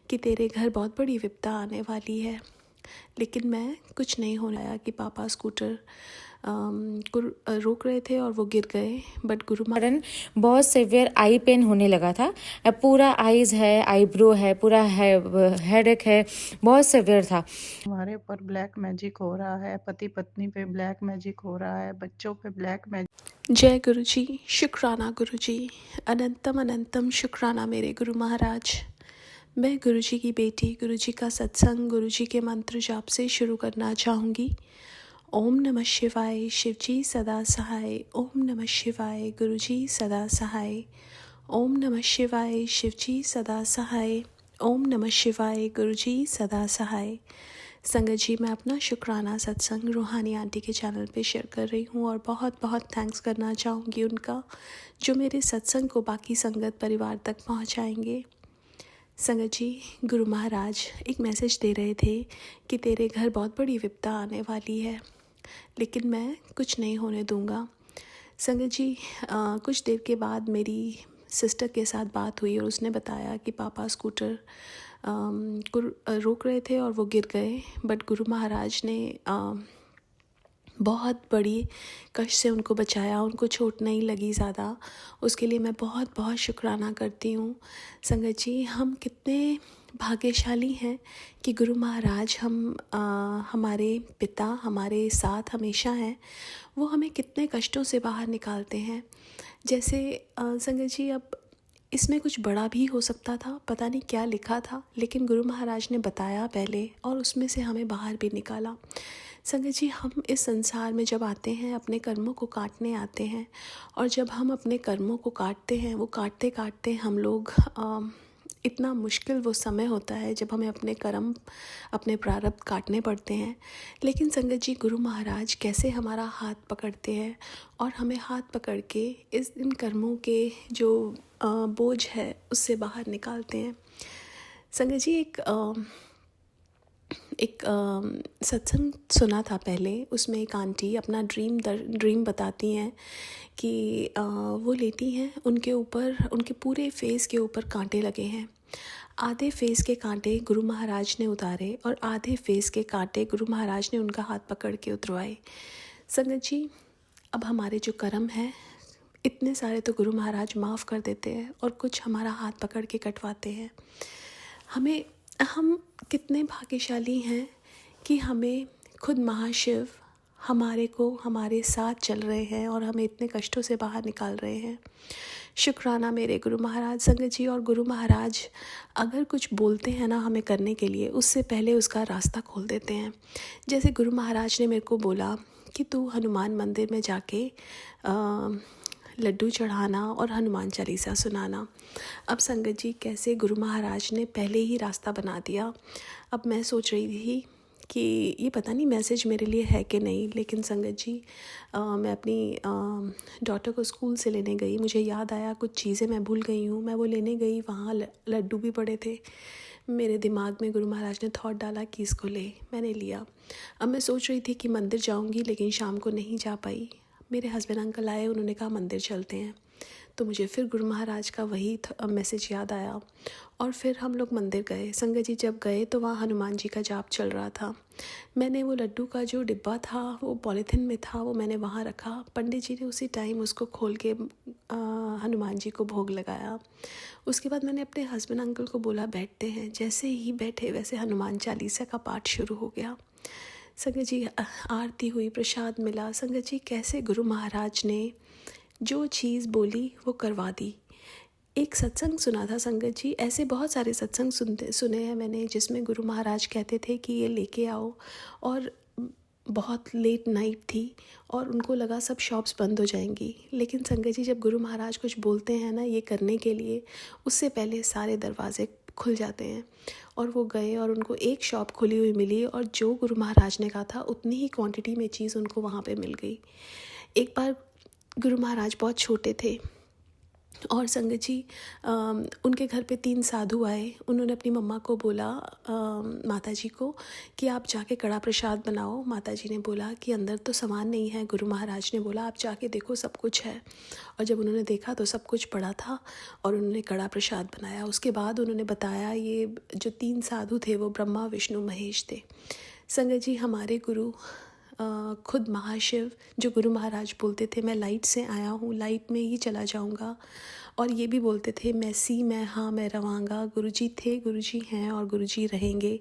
कि तेरे घर बहुत बड़ी विपदा आने वाली है। लेकिन मैं कुछ नहीं होने आया कि पापा स्कूटर को रोक रहे थे और वो गिर गए। बट गुरु कारण बहुत सिवियर आई पेन होने लगा था। पूरा आईज है, आईब्रो है, पूरा हेडेक है, बहुत सिवियर था। हमारे ऊपर ब्लैक मैजिक हो रहा है, पति पत्नी पे ब्लैक मैजिक हो रहा है, बच्चों पे ब्लैक मैजिक। जय गुरु जी, शुक्राना गुरु जी, अनंतम अनंतम शुक्राना मेरे गुरु महाराज। मैं गुरु जी की बेटी गुरु जी का सत्संग गुरु जी के मंत्र जाप से शुरू करना चाहूँगी। ओम नमः शिवाय, शिव जी सदा सहाय। ओम नमः शिवाय, गुरु जी सदा सहाय। ओम नमः शिवाय, शिव जी सदा सहाय। ओम नमः शिवाय, गुरु जी सदा सहाय। संगत जी, मैं अपना शुक्राना सत्संग रूहानी आंटी के चैनल पे शेयर कर रही हूँ और बहुत बहुत थैंक्स करना चाहूँगी उनका, जो मेरे सत्संग को बाकी संगत परिवार तक पहुँचाएंगे। संगत जी, गुरु महाराज एक मैसेज दे रहे थे कि तेरे घर बहुत बड़ी विपदा आने वाली है, लेकिन मैं कुछ नहीं होने दूँगा। संगत जी, कुछ देर के बाद मेरी सिस्टर के साथ बात हुई और उसने बताया कि पापा स्कूटर को रोक रहे थे और वो गिर गए। बट गुरु महाराज ने बहुत बड़ी कष्ट से उनको बचाया, उनको चोट नहीं लगी ज़्यादा। उसके लिए मैं बहुत बहुत शुक्राना करती हूँ। संगत जी, हम कितने भाग्यशाली हैं कि गुरु महाराज हमारे पिता हमारे साथ हमेशा हैं। वो हमें कितने कष्टों से बाहर निकालते हैं। जैसे संगत जी, अब इसमें कुछ बड़ा भी हो सकता था, पता नहीं क्या लिखा था, लेकिन गुरु महाराज ने बताया पहले और उसमें से हमें बाहर भी निकाला। संगत जी, हम इस संसार में जब आते हैं अपने कर्मों को काटने आते हैं, और जब हम अपने कर्मों को काटते हैं, वो काटते काटते हम लोग इतना मुश्किल वो समय होता है जब हमें अपने कर्म अपने प्रारब्ध काटने पड़ते हैं। लेकिन संगत जी, गुरु महाराज कैसे हमारा हाथ पकड़ते हैं और हमें हाथ पकड़ के इन कर्मों के जो बोझ है उससे बाहर निकालते हैं। संगत जी, एक सत्संग सुना था पहले, उसमें एक आंटी अपना ड्रीम बताती हैं कि वो लेती हैं, उनके ऊपर उनके पूरे फेस के ऊपर कांटे लगे हैं। आधे फेस के कांटे गुरु महाराज ने उतारे और आधे फेस के कांटे गुरु महाराज ने उनका हाथ पकड़ के उतरवाए। संगत जी, अब हमारे जो कर्म हैं इतने सारे तो गुरु महाराज माफ़ कर देते हैं और कुछ हमारा हाथ पकड़ के कटवाते हैं। हम कितने भाग्यशाली हैं कि हमें खुद महाशिव हमारे साथ चल रहे हैं और हमें इतने कष्टों से बाहर निकाल रहे हैं। शुक्राना मेरे गुरु महाराज। संगत जी, और गुरु महाराज अगर कुछ बोलते हैं ना हमें करने के लिए, उससे पहले उसका रास्ता खोल देते हैं। जैसे गुरु महाराज ने मेरे को बोला कि तू हनुमान मंदिर में जाके लड्डू चढ़ाना और हनुमान चालीसा सुनाना। अब संगत जी, कैसे गुरु महाराज ने पहले ही रास्ता बना दिया। अब मैं सोच रही थी कि ये पता नहीं मैसेज मेरे लिए है कि नहीं, लेकिन संगत जी, मैं अपनी डॉटर को स्कूल से लेने गई, मुझे याद आया कुछ चीज़ें मैं भूल गई हूँ। मैं वो लेने गई, वहाँ लड्डू भी पड़े थे। मेरे दिमाग में गुरु महाराज ने थॉट डाला कि इसको ले, मैंने लिया। अब मैं सोच रही थी कि मंदिर जाऊँगी, लेकिन शाम को नहीं जा पाई। मेरे हस्बैंड अंकल आए, उन्होंने कहा मंदिर चलते हैं, तो मुझे फिर गुरु महाराज का वही मैसेज याद आया और फिर हम लोग मंदिर गए। संगत जी, जब गए तो वहाँ हनुमान जी का जाप चल रहा था। मैंने वो लड्डू का जो डिब्बा था वो पॉलीथिन में था, वो मैंने वहाँ रखा। पंडित जी ने उसी टाइम उसको खोल के हनुमान जी को भोग लगाया। उसके बाद मैंने अपने हस्बैंड अंकल को बोला बैठते हैं। जैसे ही बैठे वैसे हनुमान चालीसा का पाठ शुरू हो गया। संगत जी, आरती हुई, प्रसाद मिला। संगत जी, कैसे गुरु महाराज ने जो चीज़ बोली वो करवा दी। एक सत्संग सुना था संगत जी, ऐसे बहुत सारे सत्संग सुने हैं मैंने जिसमें गुरु महाराज कहते थे कि ये लेके आओ, और बहुत लेट नाइट थी और उनको लगा सब शॉप्स बंद हो जाएंगी। लेकिन संगत जी, जब गुरु महाराज कुछ बोलते हैं ना ये करने के लिए, उससे पहले सारे दरवाजे खुल जाते हैं। और वो गए और उनको एक शॉप खुली हुई मिली और जो गुरु महाराज ने कहा था उतनी ही क्वांटिटी में चीज़ उनको वहाँ पे मिल गई। एक बार गुरु महाराज बहुत छोटे थे और संगत जी उनके घर पे 3 साधु आए। उन्होंने अपनी मम्मा को बोला, माता जी को, कि आप जाके कड़ा प्रसाद बनाओ। माता जी ने बोला कि अंदर तो सामान नहीं है। गुरु महाराज ने बोला आप जाके देखो सब कुछ है। और जब उन्होंने देखा तो सब कुछ पड़ा था और उन्होंने कड़ा प्रसाद बनाया। उसके बाद उन्होंने बताया, ये जो 3 साधु थे वो ब्रह्मा विष्णु महेश थे। संगत जी हमारे गुरु खुद महाशिव, जो गुरु महाराज बोलते थे मैं लाइट से आया हूँ, लाइट में ही चला जाऊँगा। और ये भी बोलते थे मैं सी मैं हाँ मैं रवांगा। गुरुजी थे, गुरुजी हैं और गुरुजी रहेंगे।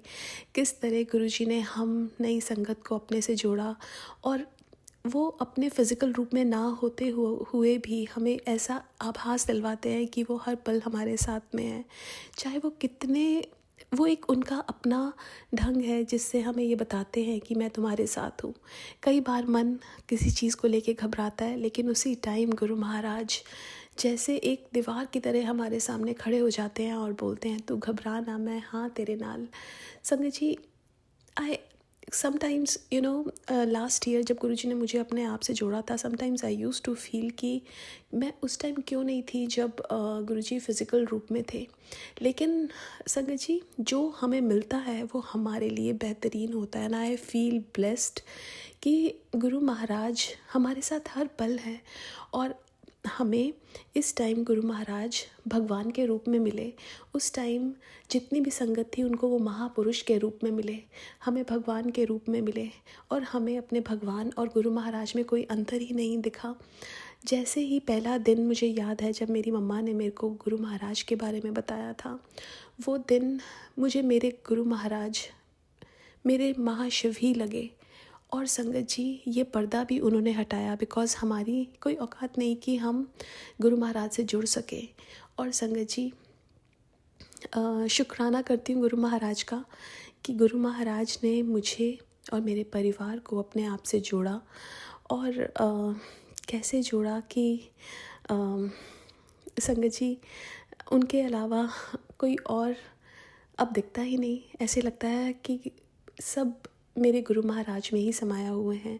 किस तरह गुरुजी ने हम नई संगत को अपने से जोड़ा और वो अपने फ़िज़िकल रूप में ना होते हुए भी हमें ऐसा आभास दिलवाते हैं कि वो हर पल हमारे साथ में है। चाहे वो कितने, वो एक उनका अपना ढंग है जिससे हमें ये बताते हैं कि मैं तुम्हारे साथ हूँ। कई बार मन किसी चीज़ को लेके घबराता है, लेकिन उसी टाइम गुरु महाराज जैसे एक दीवार की तरह हमारे सामने खड़े हो जाते हैं और बोलते हैं तू घबरा ना, मैं हाँ तेरे नाल। संगत जी आई समटाइम्स लास्ट ईयर जब गुरुजी ने मुझे अपने आप से जोड़ा था, sometimes I use to feel कि मैं उस टाइम क्यों नहीं थी जब गुरुजी फ़िज़िकल रूप में थे। लेकिन संगत जी जो हमें मिलता है वो हमारे लिए बेहतरीन होता है। एंड आई फील ब्लेस्ड कि गुरु महाराज हमारे साथ हर पल हैं और हमें इस टाइम गुरु महाराज भगवान के रूप में मिले। उस टाइम जितनी भी संगत थी उनको वो महापुरुष के रूप में मिले, हमें भगवान के रूप में मिले और हमें अपने भगवान और गुरु महाराज में कोई अंतर ही नहीं दिखा। जैसे ही पहला दिन मुझे याद है जब मेरी मम्मा ने मेरे को गुरु महाराज के बारे में बताया था, वो दिन मुझे मेरे गुरु महाराज मेरे महाशिव ही लगे। और संगत जी ये पर्दा भी उन्होंने हटाया, बिकॉज़ हमारी कोई औकात नहीं कि हम गुरु महाराज से जुड़ सके। और संगत जी शुक्राना करती हूँ गुरु महाराज का कि गुरु महाराज ने मुझे और मेरे परिवार को अपने आप से जोड़ा। और कैसे जोड़ा कि संगत जी उनके अलावा कोई और अब दिखता ही नहीं। ऐसे लगता है कि सब मेरे गुरु महाराज में ही समाया हुए हैं।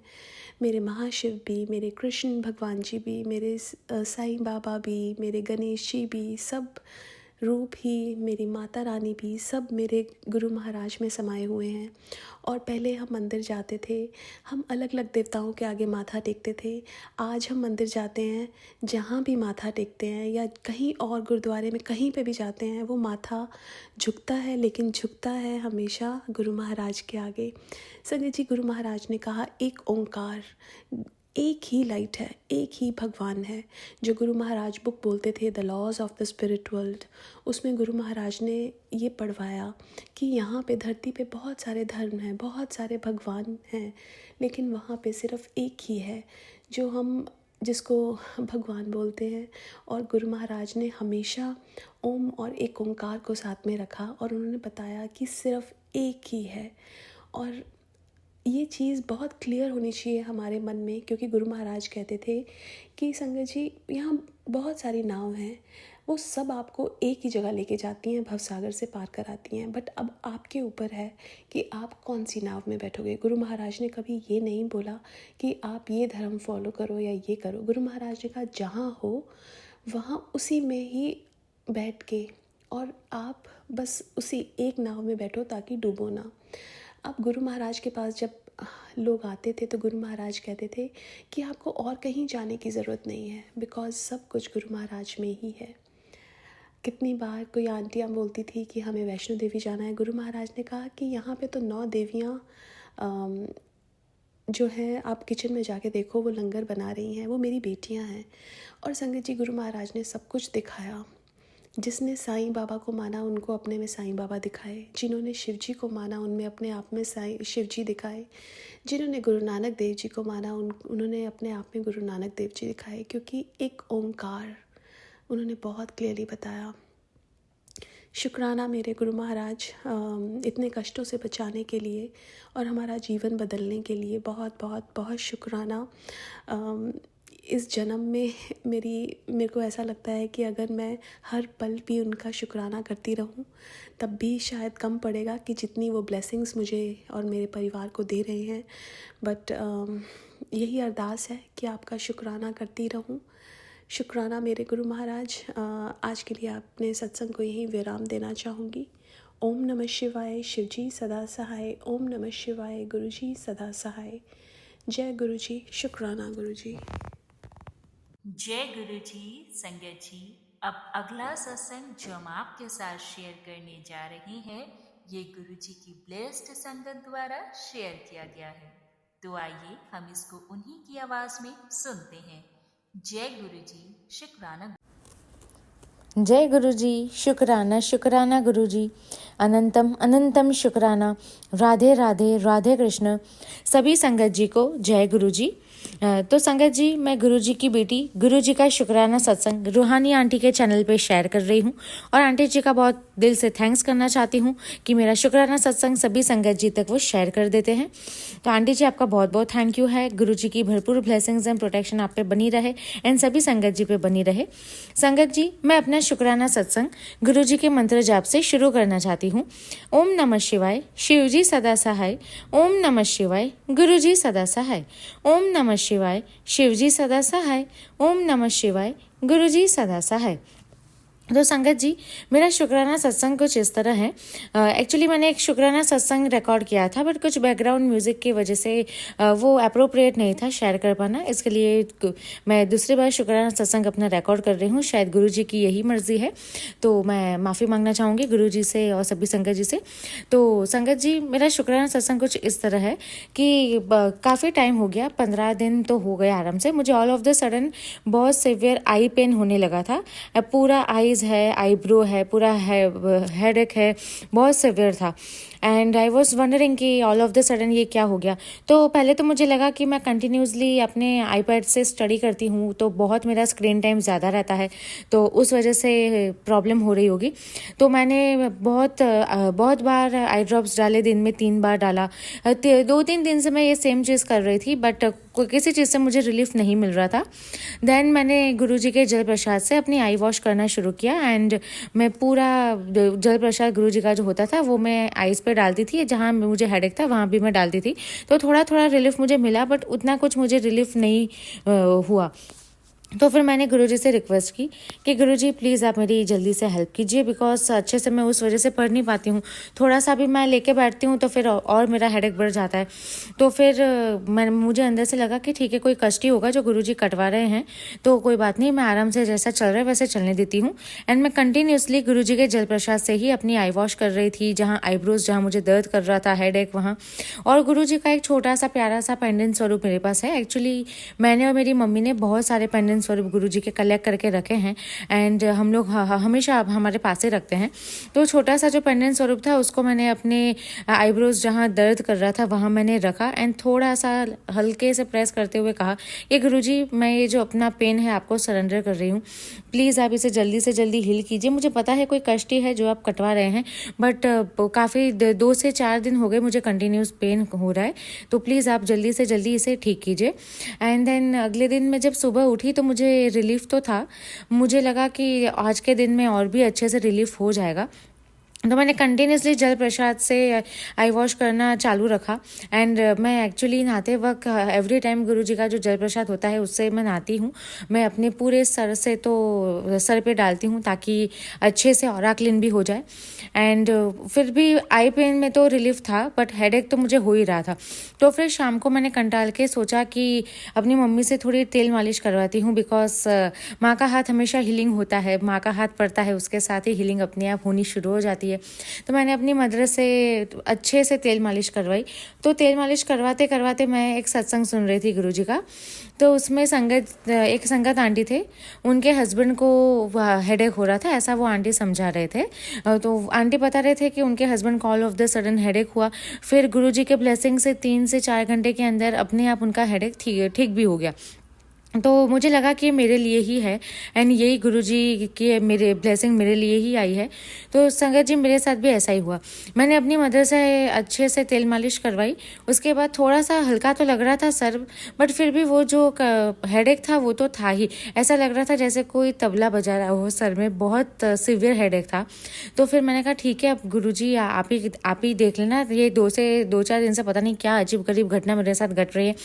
मेरे महाशिव भी, मेरे कृष्ण भगवान जी भी, मेरे साईं बाबा भी, मेरे गणेश जी भी, सब रूप ही, मेरी माता रानी भी, सब मेरे गुरु महाराज में समाये हुए हैं। और पहले हम मंदिर जाते थे, हम अलग अलग देवताओं के आगे माथा टेकते थे। आज हम मंदिर जाते हैं, जहाँ भी माथा टेकते हैं या कहीं और गुरुद्वारे में कहीं पे भी जाते हैं, वो माथा झुकता है, लेकिन झुकता है हमेशा गुरु महाराज के आगे। संगत जी गुरु महाराज ने कहा एक ओंकार, एक ही लाइट है, एक ही भगवान है। जो गुरु महाराज बुक बोलते थे the laws of the spirit world, उसमें गुरु महाराज ने ये पढ़वाया कि यहाँ पे धरती पे बहुत सारे धर्म हैं, बहुत सारे भगवान हैं, लेकिन वहाँ पे सिर्फ एक ही है जो हम जिसको भगवान बोलते हैं। और गुरु महाराज ने हमेशा ओम और एक ओंकार को साथ में रखा और उन्होंने बताया कि सिर्फ एक ही है। और ये चीज़ बहुत क्लियर होनी चाहिए हमारे मन में, क्योंकि गुरु महाराज कहते थे कि संगत जी यहाँ बहुत सारी नाव हैं, वो सब आपको एक ही जगह लेके जाती हैं, भवसागर से पार कराती हैं, बट अब आपके ऊपर है कि आप कौन सी नाव में बैठोगे। गुरु महाराज ने कभी ये नहीं बोला कि आप ये धर्म फॉलो करो या ये करो। गुरु महाराज ने कहा जहाँ हो वहाँ उसी में ही बैठ के और आप बस उसी एक नाव में बैठो ताकि डूबो ना। अब गुरु महाराज के पास जब लोग आते थे तो गुरु महाराज कहते थे कि आपको और कहीं जाने की ज़रूरत नहीं है, बिकॉज़ सब कुछ गुरु महाराज में ही है। कितनी बार कोई आंटियाँ बोलती थी कि हमें वैष्णो देवी जाना है, गुरु महाराज ने कहा कि यहाँ पे तो 9 देवियाँ जो हैं, आप किचन में जाके देखो वो लंगर बना रही हैं, वो मेरी बेटियाँ हैं। और संगत जी गुरु महाराज ने सब कुछ दिखाया। जिसने साईं बाबा को माना उनको अपने में साईं बाबा दिखाए, जिन्होंने शिव जी को माना उनमें अपने आप में शिव जी दिखाए, जिन्होंने गुरु नानक देव जी को माना उन्होंने अपने आप में गुरु नानक देव जी दिखाए, क्योंकि एक ओंकार उन्होंने बहुत क्लियरली बताया। शुक्राना मेरे गुरु महाराज इतने कष्टों से बचाने के लिए और हमारा जीवन बदलने के लिए बहुत बहुत बहुत शुक्राना। इस जन्म में मेरे को ऐसा लगता है कि अगर मैं हर पल भी उनका शुक्राना करती रहूं तब भी शायद कम पड़ेगा कि जितनी वो ब्लेसिंग्स मुझे और मेरे परिवार को दे रहे हैं। बट यही अरदास है कि आपका शुक्राना करती रहूं, शुक्राना मेरे गुरु महाराज। आज के लिए अपने सत्संग को यहीं विराम देना चाहूँगी। ओम नमः शिवाय, शिवजी सदा सहाय। ओम नमः शिवाय, गुरुजी सदा सहाय। जय गुरुजी। शुक्राना गुरुजी। जय गुरु जी। संगत जी, अब अगला सत्संग जो हम आपके साथ शेयर करने जा रहे हैं, ये गुरु जी की ब्लेस्ड संगत द्वारा शेयर किया गया है। तो आइए हम इसको उन्हीं की आवाज में सुनते हैं। जय गुरु जी। शुक्राना। जय गुरु जी। शुक्राना शुक्राना गुरु जी। अनंतम अनंतम शुक्राना। राधे राधे राधे कृष्ण। सभी संगत जी को जय गुरु जी। तो संगत जी, मैं गुरु जी की बेटी गुरु जी का शुक्राना सत्संग रूहानी आंटी के चैनल पे शेयर कर रही हूँ और आंटी जी का बहुत दिल से थैंक्स करना चाहती हूँ कि मेरा शुक्राना सत्संग सभी संगत जी तक वो शेयर कर देते हैं। तो आंटी जी, आपका बहुत बहुत थैंक यू है। गुरु जी की भरपूर ब्लेसिंग्स एंड प्रोटेक्शन आप पे बनी रहे एंड सभी संगत जी पे बनी रहे। संगत जी, मैं अपना शुक्राना सत्संग गुरु जी के मंत्र जाप से शुरू करना चाहती हूँ। ओम नमः शिवाय, शिव जी सदा सहाय। ओम नमः शिवाय, गुरु जी सदा सहाय। ओम नमः शिवाय, शिव जी सदा सहाय। ओम नमः शिवाय, गुरु जी सदा सहाय। तो संगत जी, मेरा शुक्राना सत्संग कुछ इस तरह है। एक्चुअली मैंने एक शुक्राना सत्संग रिकॉर्ड किया था, बट कुछ बैकग्राउंड म्यूजिक की वजह से वो अप्रोप्रिएट नहीं था शेयर कर पाना। इसके लिए मैं दूसरी बार शुक्राना सत्संग अपना रिकॉर्ड कर रही हूँ। शायद गुरु जी की यही मर्जी है, तो मैं माफ़ी मांगना चाहूँगी गुरु जी से और सभी संगत जी से। तो संगत जी, मेरा शुक्राना सत्संग कुछ इस तरह है कि काफ़ी टाइम हो गया, 15 दिन तो हो गए आराम से। मुझे ऑल ऑफ द सडन बहुत सिवियर आई पेन होने लगा था। पूरा आई है, आईब्रो है, पूरा हेडेक है, बहुत सिवियर था। एंड आई वॉज वंडरिंग कि ऑल ऑफ द सडन ये क्या हो गया। तो पहले तो मुझे लगा कि मैं कंटिन्यूसली अपने आईपैड से स्टडी करती हूँ, तो बहुत मेरा स्क्रीन टाइम ज़्यादा रहता है, तो उस वजह से प्रॉब्लम हो रही होगी। तो मैंने बहुत बार आई ड्रॉप्स डाले, दिन में 3 बार डाला। 2-3 दिन से मैं ये सेम चीज़ कर रही थी, बट किसी चीज़ से मुझे रिलीफ नहीं मिल रहा था। देन मैंने गुरुजी के जल प्रसाद से अपनी आई वॉश करना शुरू किया एंड मैं पूरा जल प्रसाद गुरुजी का जो होता था वो मैं आईज पे डालती थी। जहाँ मुझे हेडेक था वहाँ भी मैं डालती थी, तो थोड़ा थोड़ा रिलीफ मुझे मिला, बट उतना कुछ मुझे रिलीफ नहीं हुआ। तो फिर मैंने गुरुजी से रिक्वेस्ट की कि गुरुजी प्लीज़ आप मेरी जल्दी से हेल्प कीजिए, बिकॉज अच्छे से मैं उस वजह से पढ़ नहीं पाती हूँ। थोड़ा सा भी मैं लेके बैठती हूँ तो फिर और मेरा हेडेक बढ़ जाता है। तो फिर मुझे अंदर से लगा कि ठीक है, कोई कष्ट ही होगा जो गुरुजी कटवा रहे हैं, तो कोई बात नहीं, मैं आराम से जैसा चल रहा है वैसे चलने देती हूँ। एंड मैं कंटिन्यूसली गुरुजी के जल प्रसाद से ही अपनी आई वॉश कर रही थी, जहाँ आईब्रोज जहाँ मुझे दर्द कर रहा था, हेडेक वहाँ। और गुरुजी का एक छोटा सा प्यारा सा पेंडेंट स्वरूप मेरे पास है। एक्चुअली मैंने और मेरी मम्मी ने बहुत सारे पेंडेंट स्वरूप गुरु जी के कलेक्ट करके रखे हैं एंड हम लोग हमेशा हमारे पास ही रखते हैं। तो छोटा सा जो पेंडेंट स्वरूप था उसको मैंने अपने आईब्रोज जहाँ दर्द कर रहा था वहाँ मैंने रखा एंड थोड़ा सा हल्के से प्रेस करते हुए कहा कि गुरु जी, मैं ये जो अपना पेन है आपको सरेंडर कर रही हूँ, प्लीज़ आप इसे जल्दी से जल्दी हील कीजिए। मुझे पता है कोई कष्ट ही है जो आप कटवा रहे हैं, बट काफ़ी 2 से 4 दिन हो गए मुझे कंटिन्यूस पेन हो रहा है, तो प्लीज़ आप जल्दी से जल्दी इसे ठीक कीजिए। एंड देन अगले दिन मैं जब सुबह उठी तो मुझे रिलीफ तो था, मुझे लगा कि आज के दिन में और भी अच्छे से रिलीफ हो जाएगा। तो मैंने कंटिन्यूसली जल प्रसाद से आई वॉश करना चालू रखा एंड मैं एक्चुअली नहाते वक्त एवरी टाइम गुरुजी का जो जल प्रसाद होता है उससे मैं नहाती हूँ। मैं अपने पूरे सर से तो सर पे डालती हूँ ताकि अच्छे से ऑरा क्लीन भी हो जाए। एंड फिर भी आई पेन में तो रिलीफ था, बट हेडेक तो मुझे हो ही रहा था। तो फिर शाम को मैंने कंटाल के सोचा कि अपनी मम्मी से थोड़ी तेल मालिश करवाती हूँ, बिकॉज माँ का हाथ हमेशा हीलिंग होता है, माँ का हाथ पड़ता है उसके साथ ही हीलिंग अपने आप होनी शुरू हो जाती है। तो मैंने अपनी मदर से अच्छे से तेल मालिश करवाई। तो तेल मालिश करवाते करवाते मैं एक सत्संग सुन रही थी गुरुजी का, तो उसमें एक संगत आंटी थे, उनके हस्बैंड को हेडेक हो रहा था, ऐसा वो आंटी समझा रहे थे। तो आंटी बता रहे थे कि उनके हस्बैंड को all of the sudden headache हुआ, फिर गुरुजी के ब्लेसिंग से 3 से 4 घंटे के अंदर अपने आप उनका हेडेक ठीक भी हो गया। तो मुझे लगा कि मेरे लिए ही है एंड यही गुरुजी की मेरे ब्लेसिंग मेरे लिए ही आई है। तो संगत जी, मेरे साथ भी ऐसा ही हुआ। मैंने अपनी मदर से अच्छे से तेल मालिश करवाई, उसके बाद थोड़ा सा हल्का तो लग रहा था सर, बट फिर भी वो जो हेडेक था वो तो था ही। ऐसा लग रहा था जैसे कोई तबला बजा रहा हो सर में, बहुत सिवियर हेडेक था। तो फिर मैंने कहा ठीक है, अब गुरुजी आप ही देख लेना, ये 2 4 दिन से पता नहीं क्या अजीब गरीब घटना मेरे साथ घट रही है।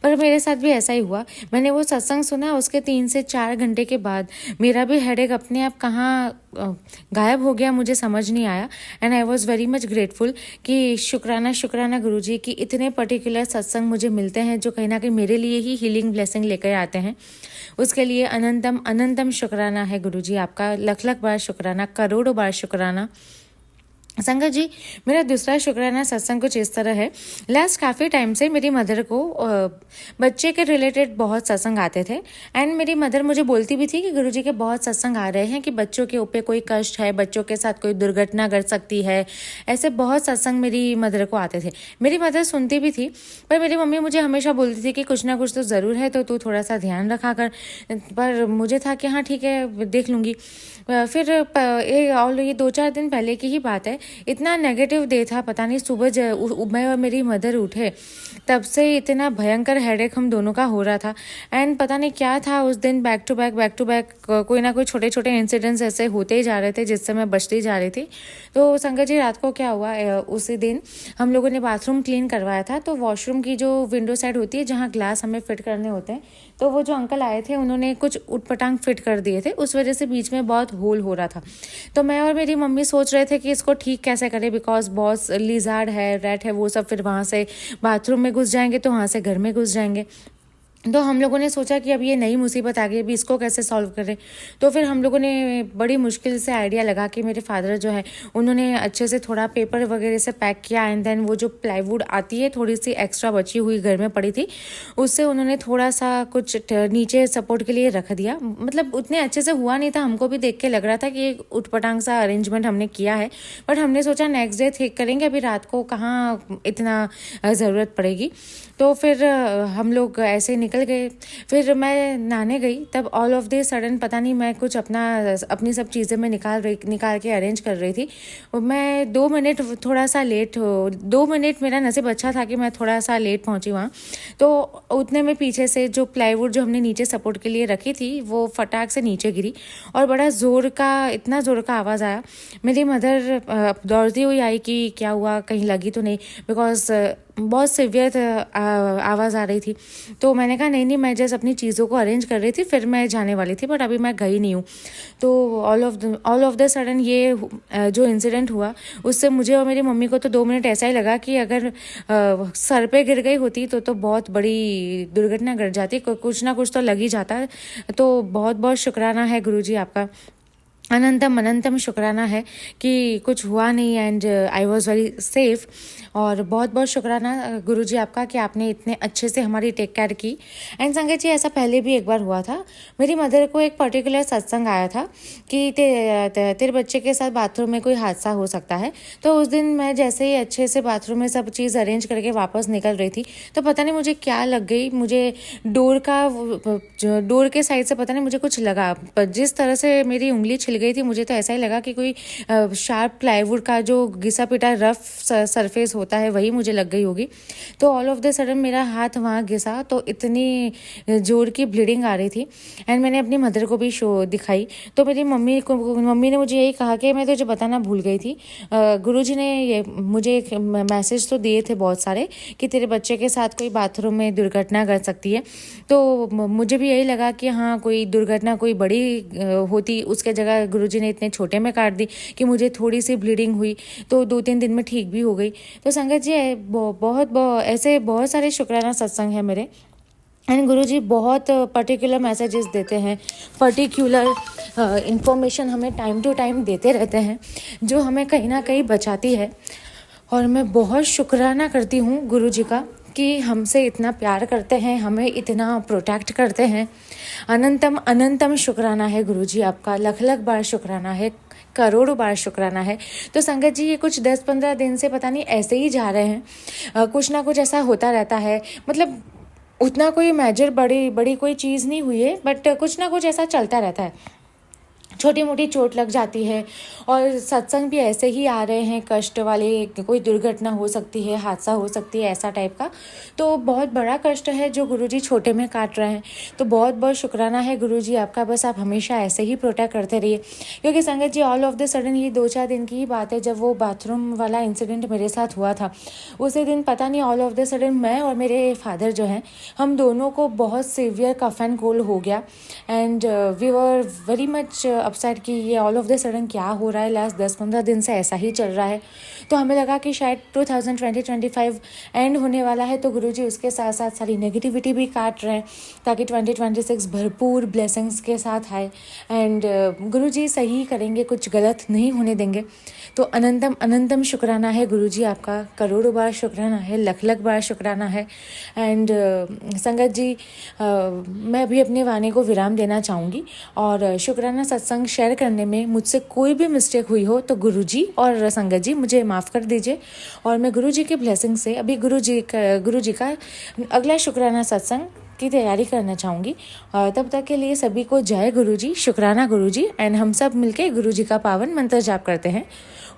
पर मेरे साथ भी ऐसा ही हुआ। मैंने वो सत्संग सुना उसके 3 से 4 घंटे के बाद मेरा भी हेडेक अपने आप कहाँ गायब हो गया मुझे समझ नहीं आया। And I was very much grateful कि शुक्राना गुरुजी की इतने पर्टिकुलर सत्संग मुझे मिलते हैं जो कहीं ना कहीं मेरे लिए ही हीलिंग ब्लेसिंग लेकर आते हैं। उसके लिए अनंतम शुक्राना है गुरुजी आपका, लख लख बार शुक्राना, करोड़ों बार शुक्राना। संगत जी, मेरा दूसरा शुक्राना सत्संग कुछ इस तरह है। लास्ट काफ़ी टाइम से मेरी मदर को बच्चे के रिलेटेड बहुत सत्संग आते थे। एंड मेरी मदर मुझे बोलती भी थी कि गुरुजी के बहुत सत्संग आ रहे हैं कि बच्चों के ऊपर कोई कष्ट है, बच्चों के साथ कोई दुर्घटना घट सकती है। ऐसे बहुत सत्संग मेरी मदर को आते थे। मेरी मदर सुनती भी थी, पर मेरी मम्मी मुझे हमेशा बोलती थी कि कुछ ना कुछ तो ज़रूर है, तो तू थोड़ा सा ध्यान रखा कर। पर मुझे था कि हाँ ठीक है, देख लूँगी। फिर ये 2-4 दिन पहले की ही बात है, इतना नेगेटिव डे था, पता नहीं सुबह मैं और मेरी मदर उठे तब से इतना भयंकर हेडेक हम दोनों का हो रहा था। एंड पता नहीं क्या था उस दिन, बैक टू बैक कोई ना कोई छोटे छोटे इंसिडेंट्स ऐसे होते ही जा रहे थे जिससे मैं बचती जा रही थी। तो संगत जी, रात को क्या हुआ, उसी दिन हम लोगों ने बाथरूम क्लीन करवाया था। तो वॉशरूम की जो विंडो साइड होती है जहाँ ग्लास हमें फिट करने होते हैं, तो वो जो अंकल आए थे उन्होंने कुछ उटपटांग फिट कर दिए थे, उस वजह से बीच में बहुत होल हो रहा था। तो मैं और मेरी मम्मी सोच रहे थे कि इसको ठीक कैसे करें, बिकॉज बहुत लिजार्ड है, रैट है, वो सब फिर वहाँ से बाथरूम में घुस जाएंगे तो वहाँ से घर में घुस जाएंगे। तो हम लोगों ने सोचा कि अब ये नई मुसीबत आ गई, अभी इसको कैसे सॉल्व करें। तो फिर हम लोगों ने बड़ी मुश्किल से आइडिया लगा कि मेरे फादर जो है उन्होंने अच्छे से थोड़ा पेपर वगैरह से पैक किया। एंड देन वो जो प्लाईवुड आती है थोड़ी सी एक्स्ट्रा बची हुई घर में पड़ी थी, उससे उन्होंने थोड़ा सा कुछ नीचे सपोर्ट के लिए रख दिया। मतलब उतने अच्छे से हुआ नहीं था, हमको भी देख के लग रहा था कि एक उटपटांग सा अरेंजमेंट हमने किया है, बट हमने सोचा नेक्स्ट डे ठीक करेंगे, अभी रात को कहाँ इतना ज़रूरत पड़ेगी। तो फिर हम लोग ऐसे निकल गए। फिर मैं नहाने गई, तब ऑल ऑफ द सडन पता नहीं मैं कुछ अपनी सब चीज़ें मैं निकाल के अरेंज कर रही थी। मैं 2 मिनट थोड़ा सा लेट 2 मिनट मेरा नसीब अच्छा था कि मैं थोड़ा सा लेट पहुंची वहाँ। तो उतने में पीछे से जो प्लाईवुड जो हमने नीचे सपोर्ट के लिए रखी थी वो फटाक से नीचे गिरी और बड़ा इतना ज़ोर का आवाज़ आया। मेरी मदर दौड़ती हुई आई कि क्या हुआ, कहीं लगी तो नहीं, बिकॉज बहुत सिवियर आवाज़ आ रही थी। तो मैंने कहा नहीं, मैं जस्ट अपनी चीज़ों को अरेंज कर रही थी, फिर मैं जाने वाली थी, बट अभी मैं गई नहीं हूँ। तो ऑल ऑफ द सडन ये जो इंसिडेंट हुआ उससे मुझे और मेरी मम्मी को तो 2 मिनट ऐसा ही लगा कि अगर सर पे गिर गई होती तो बहुत बड़ी दुर्घटना घट जाती, कुछ ना कुछ तो लग ही जाता। तो बहुत बहुत शुक्राना है गुरुजी आपका, अनंतम शुक्राना है कि कुछ हुआ नहीं and I was very safe. और बहुत बहुत शुक्राना गुरुजी आपका कि आपने इतने अच्छे से हमारी टेक केयर की। एंड संगत जी, ऐसा पहले भी एक बार हुआ था, मेरी मदर को एक पर्टिकुलर सत्संग आया था कि तेरे बच्चे के साथ बाथरूम में कोई हादसा हो सकता है। तो उस दिन मैं जैसे ही अच्छे से बाथरूम में सब चीज़ अरेंज करके वापस निकल रही थी, तो पता नहीं मुझे क्या लग गई, मुझे डोर के साइड से पता नहीं मुझे कुछ लगा, जिस तरह से मेरी उंगली छिल गई थी मुझे तो ऐसा ही लगा कि कोई शार्प प्लाईवुड का जो घिसा पिटा रफ सरफेस होता है वही मुझे लग गई होगी। तो ऑल ऑफ द सडन मेरा हाथ वहाँ घिसा तो इतनी जोर की ब्लीडिंग आ रही थी। एंड मैंने अपनी मदर को भी शो दिखाई, तो मेरी मम्मी ने मुझे यही कहा कि मैं तुझे बताना भूल गई थी, गुरुजी ने ये मुझे एक मैसेज तो दिए थे बहुत सारे कि तेरे बच्चे के साथ कोई बाथरूम में दुर्घटना घट सकती है। तो मुझे भी यही लगा कि हाँ कोई दुर्घटना कोई बड़ी होती, उसके जगह गुरुजी ने इतने छोटे में काट दी कि मुझे थोड़ी सी ब्लीडिंग हुई, तो 2-3 दिन में ठीक भी हो गई। तो संगत जी, ऐसे बहुत सारे शुक्राना सत्संग है मेरे। एंड गुरुजी बहुत पर्टिकुलर मैसेजेस देते हैं, पर्टिकुलर इंफॉर्मेशन हमें टाइम टू टाइम देते रहते हैं जो हमें कहीं ना कहीं बचाती है। और मैं बहुत शुक्राना करती हूँ गुरुजी का कि हमसे इतना प्यार करते हैं, हमें इतना प्रोटेक्ट करते हैं। अनंतम शुक्राना है गुरुजी आपका, लख लख बार शुक्राना है, करोड़ों बार शुक्राना है। तो संगत जी, ये कुछ 10-15 दिन से पता नहीं ऐसे ही जा रहे हैं, कुछ ना कुछ ऐसा होता रहता है। मतलब उतना कोई मेजर बड़ी कोई चीज़ नहीं हुई है, बट कुछ ना कुछ ऐसा चलता रहता है। छोटी मोटी चोट लग जाती है, और सत्संग भी ऐसे ही आ रहे हैं कष्ट वाले, कोई दुर्घटना हो सकती है, हादसा हो सकती है, ऐसा टाइप का। तो बहुत बड़ा कष्ट है जो गुरुजी छोटे में काट रहे हैं। तो बहुत बहुत शुक्राना है गुरुजी आपका, बस आप हमेशा ऐसे ही प्रोटेक्ट करते रहिए। क्योंकि संगत जी, ऑल ऑफ द सडन ये 2-4 दिन की ही बात है जब वो बाथरूम वाला इंसिडेंट मेरे साथ हुआ था। उसी दिन पता नहीं ऑल ऑफ द सडन मैं और मेरे फादर जो हैं, हम दोनों को बहुत सीवियर कफ एंड कोल्ड हो गया। And we were very much upset कि ये ऑल ऑफ द सडन क्या हो रहा है, लास्ट 10-15 दिन से ऐसा ही चल रहा है। तो हमें लगा कि शायद 2020-25 एंड होने वाला है, तो गुरुजी उसके साथ साथ सारी नेगेटिविटी भी काट रहे हैं ताकि 2026 भरपूर ब्लेसिंग्स के साथ आए। एंड गुरुजी सही करेंगे, कुछ गलत नहीं होने देंगे। तो अनंतम अनंतम शुक्राना है गुरुजी आपका, करोड़ों बार शुक्राना है, लख लख बार शुक्राना है। एंड संगत जी, मैं भी अपने वाणी को विराम देना चाहूँगी, और शुक्राना सत्संग शेयर करने में मुझसे कोई भी मिस्टेक हुई हो तो गुरुजी और संगत जी मुझे माफ़ कर दीजिए। और मैं गुरुजी के ब्लेसिंग से अभी गुरुजी का अगला शुक्राना सत्संग की तैयारी करना चाहूँगी। तब तक के लिए सभी को जय गुरुजी, शुक्राना गुरुजी। एंड हम सब मिलके गुरुजी का पावन मंत्र जाप करते हैं।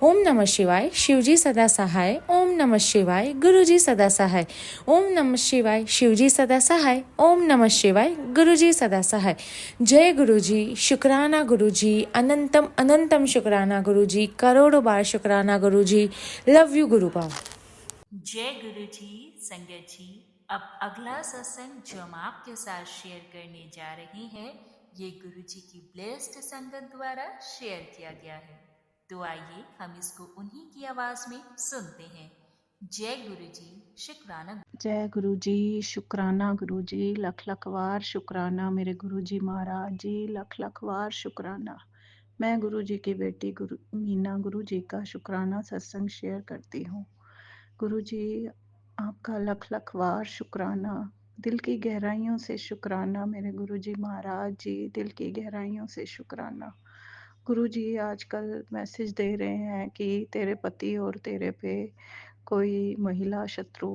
ओम नमः शिवाय, शिवजी सदा सहाय। ओम नमः शिवाय, गुरुजी सदा सहाय। ओम नमः शिवाय, शिवजी सदा सहाय। ओम नमः शिवाय, गुरुजी सदा सहाय। जय गुरुजी, शुक्राना गुरुजी, अनंतम अनंतम शुक्राना गुरुजी, करोड़ों बार शुक्राना गुरुजी। Love you गुरुबा। जय गुरु जी। संगत जी, अब अगला सत्संग जो हम आपके साथ शेयर करने जा रहे हैं, ये गुरु जी की ब्लेस्ड संगत द्वारा शेयर किया गया है। तो आइए हम इसको उन्हीं की आवाज में सुनते हैं। जय गुरु जी, शुक्राना। जय गुरु जी, शुक्राना गुरु जी, लख लख वार शुक्राना मेरे गुरु जी महाराज जी, लख लख वार शुक्राना। मैं गुरु जी की बेटी गुरु मीना गुरु जी का शुक्राना सत्संग शेयर करती हूँ। गुरु जी आपका लख लख वार शुक्राना, दिल की गहराइयों से शुक्राना मेरे गुरु जी महाराज जी, दिल की गहराइयों से शुक्राना। गुरु जी आजकल मैसेज दे रहे हैं कि तेरे पति और तेरे पे कोई महिला शत्रु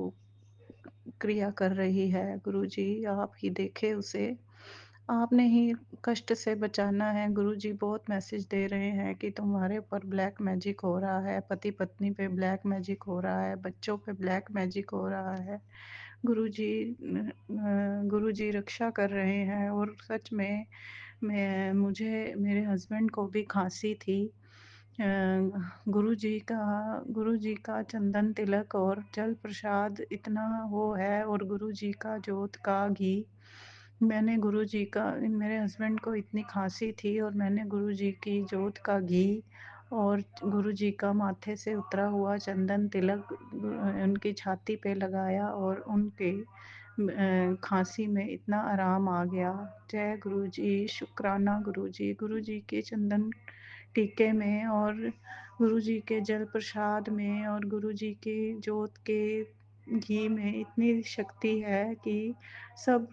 क्रिया कर रही है। गुरुजी आप ही देखे उसे, आपने ही कष्ट से बचाना है। गुरुजी बहुत मैसेज दे रहे हैं कि तुम्हारे ऊपर ब्लैक मैजिक हो रहा है, पति पत्नी पे ब्लैक मैजिक हो रहा है, बच्चों पे ब्लैक मैजिक हो रहा है। गुरुजी गुरुजी रक्षा कर रहे हैं। और सच में मुझे मेरे हस्बैंड को भी खांसी थी। गुरुजी का चंदन तिलक और जल प्रसाद इतना वो है, और गुरुजी का जोत का घी मैंने गुरुजी का, मेरे हस्बैंड को इतनी खांसी थी और मैंने गुरुजी की जोत का घी और गुरुजी का माथे से उतरा हुआ चंदन तिलक उनकी छाती पे लगाया, और उनके खांसी में इतना आराम आ गया। जय गुरुजी, शुक्राना गुरुजी, गुरुजी के चंदन टीके में और गुरुजी के जल प्रसाद में और गुरुजी के जोत के घी में इतनी शक्ति है कि सब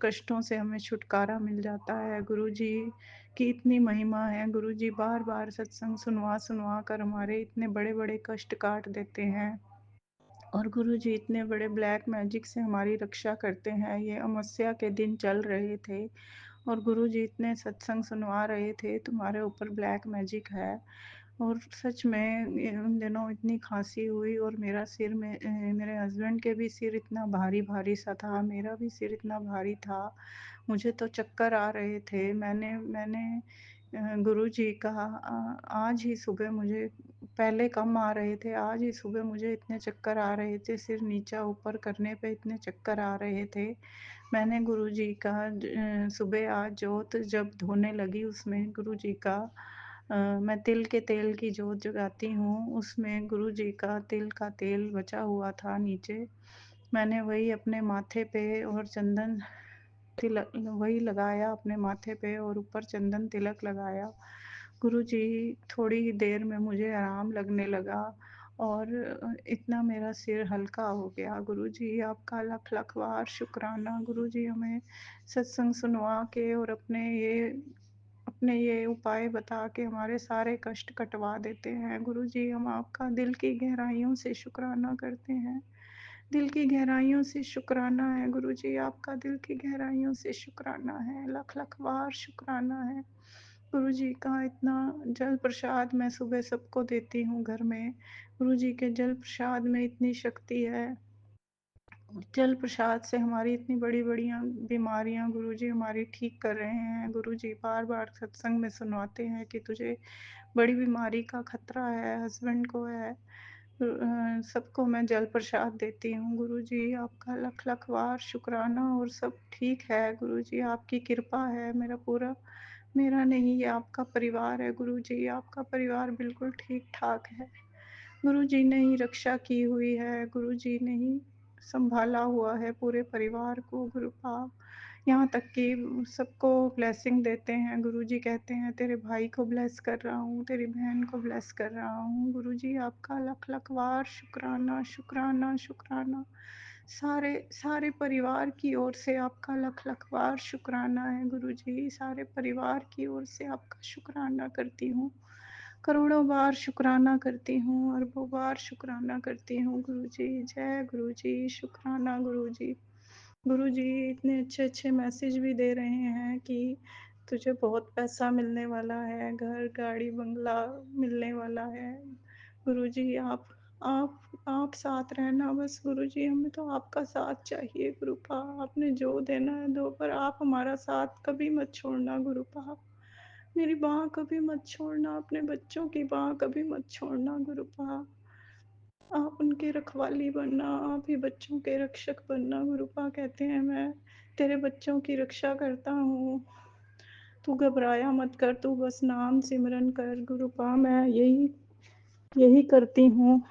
कष्टों से हमें छुटकारा मिल जाता है। गुरुजी की इतनी महिमा है। गुरुजी बार बार सत्संग सुनवा सुनवा कर हमारे इतने बड़े बड़े कष्ट काट देते हैं, और गुरुजी इतने बड़े ब्लैक मैजिक से हमारी रक्षा करते हैं। ये अमावस्या के दिन चल रहे थे और गुरुजी इतने सत्संग सुनवा रहे थे, तुम्हारे ऊपर ब्लैक मैजिक है। और सच में उन दिनों इतनी खांसी हुई और मेरा सिर में मेरे हस्बैंड के भी सिर इतना भारी भारी सा था, मेरा भी सिर इतना भारी था, मुझे तो चक्कर आ रहे थे। मैंने मैंने गुरुजी का आज ही सुबह मुझे, पहले कम आ रहे थे, आज ही सुबह मुझे इतने चक्कर आ रहे थे, सिर नीचा ऊपर करने पे इतने चक्कर आ रहे थे। मैंने गुरुजी का सुबह आज जोत जब धोने लगी उसमें गुरुजी का मैं तिल के तेल की जोत जगाती हूँ, उसमें गुरुजी का तिल का तेल बचा हुआ था नीचे। मैंने वही अपने माथे पे और चंदन तिलक वही लगाया अपने माथे पे और ऊपर चंदन तिलक लगाया। गुरुजी थोड़ी ही देर में मुझे आराम लगने लगा और इतना मेरा सिर हल्का हो गया। गुरुजी आपका लख लख बार शुक्राना। गुरुजी हमें सत्संग सुनवा के और अपने ये उपाय बता के हमारे सारे कष्ट कटवा देते हैं। गुरुजी हम आपका दिल की गहराइयों से शुक्राना करते हैं, दिल की गहराइयों से शुक्राना है। गुरुजी आपका दिल की गहराइयों से शुक्राना है, लख लख बार शुक्राना है। गुरु जी का इतना जल प्रसाद मैं सुबह सबको देती हूँ घर में। गुरु जी के जल प्रसाद में इतनी शक्ति है। जल प्रसाद से हमारी इतनी बड़ी-बड़ियाँ बीमारियाँ गुरुजी हमारी ठीक कर रहे हैं। गुरुजी बार-बार सत्संग में सुनवाते हैं कि तुझे बड़ी बीमारी का खतरा है, हस्बैंड को है। सबको मैं जल प्रसाद देती हूँ। गुरुजी आपका लख-लख बार शुक्राना और सब ठीक है गुरुजी, आपकी कृपा है। मेरा नहीं, ये आपका परिवार है गुरुजी, आपका परिवार बिल्कुल ठीक-ठाक है। गुरुजी ने ही रक्षा की हुई है, गुरुजी ने ही सँभाला हुआ है पूरे परिवार को। गुरुपाप यहाँ तक कि सबको ब्लेसिंग देते हैं। गुरुजी कहते हैं तेरे भाई को ब्लेस कर रहा हूँ, तेरी बहन को ब्लेस कर रहा हूँ। गुरुजी आपका लख-लख बार शुक्राना, शुक्राना, शुक्राना। सारे सारे परिवार की ओर से आपका लख-लख बार शुक्राना है गुरुजी। सारे परिवार की ओर से आपका शुक्राना करती हूँ। करोड़ों बार शुक्राना करती हूँ, अरबों बार शुक्राना करती हूँ गुरुजी। जय गुरुजी, शुक्राना गुरुजी। गुरुजी इतने अच्छे-अच्छे मैसेज भी दे रहे हैं कि तुझे बहुत पैसा मिलने वाला है, घर, गाड़ी, बंगला मिलने वाला है। गुरुजी आप साथ रहना बस गुरुजी, हमें तो आपका साथ चाहिए गुरुपा। आपने जो देना है दो, पर आप हमारा साथ कभी मत छोड़ना गुरुपा। मेरी बाँह कभी मत छोड़ना, अपने बच्चों की बाँह कभी मत छोड़ना गुरुपा। आप उनकी रखवाली बनना, आप ही बच्चों के रक्षक बनना। गुरुपा कहते हैं मैं तेरे बच्चों की रक्षा करता हूँ, तू घबराया मत कर, तू बस नाम सिमरन कर। गुरुपा मैं यही यही करती हूँ,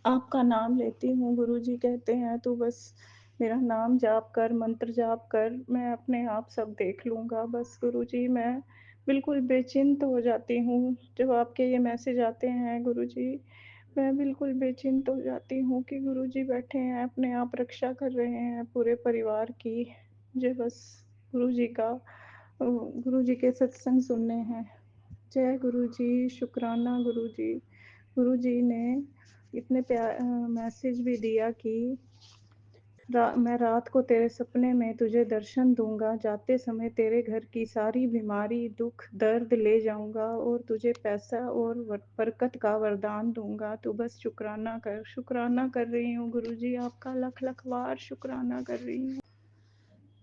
आपका नाम लेती हूँ। गुरुजी कहते हैं तू बस मेरा नाम जाप कर, मंत्र जाप कर, मैं अपने आप सब देख लूँगा। बस गुरुजी मैं बिल्कुल बेचिंत हो जाती हूँ जब आपके ये मैसेज आते हैं गुरुजी। मैं बिल्कुल बेचिंत हो जाती हूँ कि गुरुजी बैठे हैं, अपने आप रक्षा कर रहे हैं पूरे परिवार की। मुझे बस गुरुजी गुरुजी के सत्संग सुनने हैं। जय गुरुजी, शुक्राना गुरुजी। गुरुजी ने इतने मैसेज भी दिया कि मैं रात को तेरे सपने में तुझे दर्शन दूंगा, जाते समय तेरे घर की सारी बीमारी, दुख, दर्द ले जाऊंगा और तुझे पैसा और बरकत का वरदान दूंगा। तू बस शुक्राना कर। शुक्राना कर रही हूँ गुरुजी, आपका लख लख बार शुक्राना कर रही हूँ।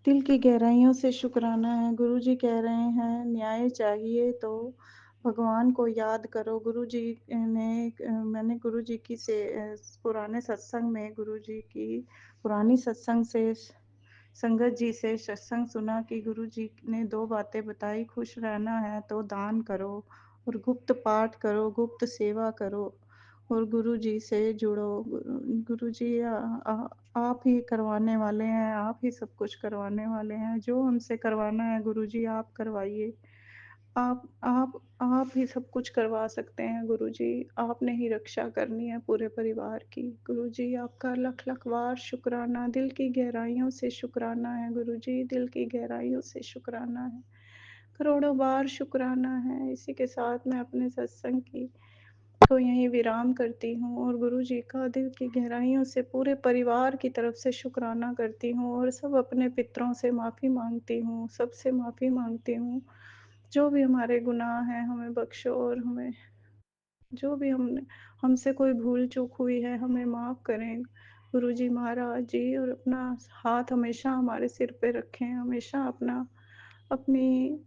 दिल की गहराइयों से शुक्राना है। गुरुजी कह रहे हैं न्याय चाहिए तो भगवान को याद करो। गुरुजी ने मैंने गुरुजी की पुराने सत्संग में गुरुजी की पुरानी सत्संग से संगत जी से सत्संग सुना कि गुरुजी ने 2 बातें बताई, खुश रहना है तो दान करो और गुप्त पाठ करो, गुप्त सेवा करो और गुरुजी से जुड़ो। गुरुजी आप ही करवाने वाले हैं, आप ही सब कुछ करवाने वाले हैं। जो हमसे करवाना है गुरुजी आप करवाइए। आप ही सब कुछ करवा सकते हैं गुरुजी। आपने ही रक्षा करनी है पूरे परिवार की। गुरुजी आपका लख लख बार शुक्राना, दिल की गहराइयों से शुक्राना है गुरुजी, दिल की गहराइयों से शुक्राना है। करोड़ों बार शुक्राना है। इसी के साथ मैं अपने सत्संग की को यहीं विराम करती हूँ और गुरुजी का दिल की गहराइयों से पूरे परिवार की तरफ से शुक्राना करती हूँ और सब अपने पितरों से माफ़ी माँगती हूँ, सबसे माफ़ी माँगती हूँ। जो भी हमारे गुनाह हैं हमें बख्शो और हमें जो भी हमसे कोई भूल चूक हुई है हमें माफ़ करें गुरुजी महाराज जी। और अपना हाथ हमेशा हमारे सिर पे रखें, हमेशा अपनी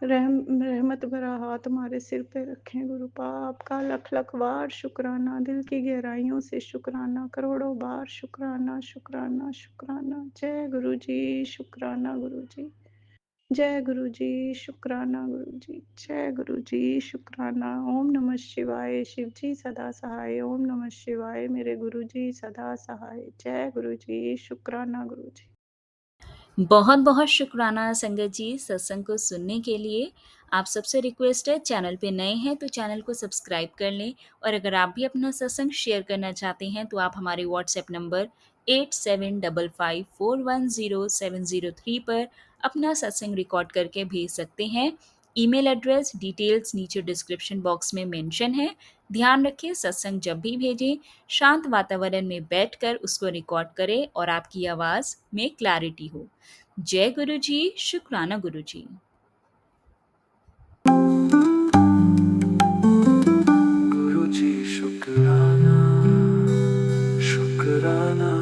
रहमत भरा हाथ हमारे सिर पे रखें। गुरुपा आपका लख लख बार शुक्राना, दिल की गहराइयों से शुक्राना, करोड़ों बार शुक्राना, शुक्राना, शुक्राना। जय गुरुजी, शुक्राना गुरुजी। जय गुरुजी, शुक्राना गुरुजी। जय गुरुजी, शुक्राना। ओम नमः शिवाय। शिव जी सदा सहाय। ओम नमः शिवाय। मेरे गुरुजी सदा सहाय। जय गुरुजी, शुक्राना गुरुजी। बहुत बहुत शुक्राना संगत जी सत्संग को सुनने के लिए। आप सबसे रिक्वेस्ट है, चैनल पे नए हैं तो चैनल को सब्सक्राइब कर लें और अगर आप भी अपना सत्संग शेयर करना चाहते हैं तो आप हमारे व्हाट्सएप नंबर 8755410703 पर अपना सत्संग रिकॉर्ड करके भेज सकते हैं। ईमेल एड्रेस डिटेल्स नीचे डिस्क्रिप्शन बॉक्स में मेंशन है। ध्यान रखें, सत्संग जब भी भेजें शांत वातावरण में बैठकर उसको रिकॉर्ड करें और आपकी आवाज़ में क्लैरिटी हो। जय गुरु जी, शुक्राना गुरु जी। शुक्राना